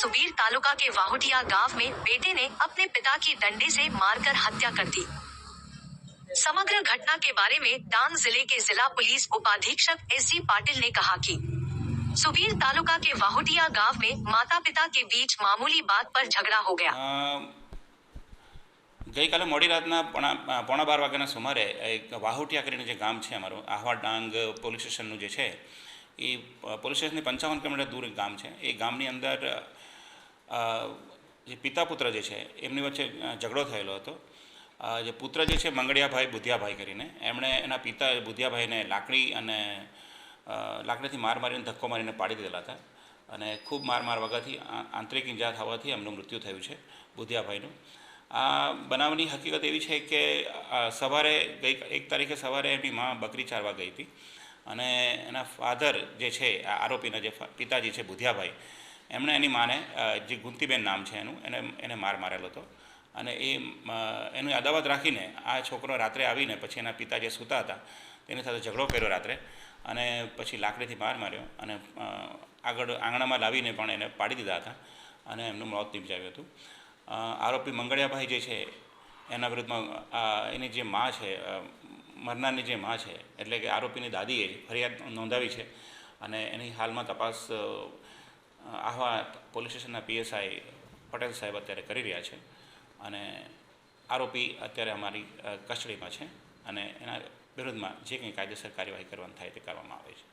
सुबीर तालुका के वाहुटिया गांव में बेटे ने अपने पिता की डंडे से मारकर हत्या कर दी। समग्र घटना के बारे में डांग जिले के जिला पुलिस उपाधीक्षक एसजी पाटिल ने कहा कि सुबीर तालुका के वाहुटिया गांव में माता पिता के बीच मामूली बात पर झगड़ा हो गया। गई काले मोड़ी रातना પોણા 12 વાગ્યાના સુમારે એક વાહુટિયા કરીને જે ગામ છે અમારું આહવા ડાંગ પોલીસ સ્ટેશનનું જે છે એ પોલીસ સ્ટેશનથી 55 કિલોમીટર દૂર એક ગામ છે। એ ગામની અંદર જે પિતા પુત્ર જે છે એમની વચ્ચે ઝઘડો થયેલો હતો। જે પુત્ર જે છે મંગળિયાભાઈ બુધિયાભાઈ કરીને એમણે એના પિતા બુધિયાભાઈને લાકડીથી માર મારીને ધક્કો મારીને પાડી દીધેલા હતા અને ખૂબ માર વાગવાથી આંતરિક ઈજા થવાથી એમનું મૃત્યુ થયું છે બુધિયાભાઈનું। આ બનાવની હકીકત એવી છે કે સવારે ગઈ 1 તારીખે સવારે એમની માં બકરી ચારવા ગઈ હતી અને એના ફાધર જે છે આરોપીના જે પિતાજી છે બુધિયાભાઈ એમણે એની માને જે ગુંતીબેન નામ છે એને માર મારેલો હતો અને એની અદાવત રાખીને આ છોકરો રાત્રે આવીને પછી એના પિતા જે સૂતા હતા તેની સાથે ઝઘડો કર્યો રાત્રે અને પછી લાકડીથી માર માર્યો અને આગળ આંગણામાં લાવીને પણ એને પાડી દીધા હતા અને એમનું મોત નિપજાવ્યું હતું। આરોપી મંગળિયાભાઈ જે છે એના વિરુદ્ધમાં એની જે માં છે મરનારની જે માં છે એટલે કે આરોપીની દાદીએ ફરિયાદ નોંધાવી છે અને એની હાલમાં તપાસ આહવા પોલીસ સ્ટેશનના પીએસઆઈ પટેલ સાહેબ અત્યારે કરી રહ્યા છે અને આરોપી અત્યારે અમારી કસ્ટડીમાં છે અને એના વિરુદ્ધમાં જે કંઈ કાયદેસર કાર્યવાહી કરવાની થાય તે કરવામાં આવે છે।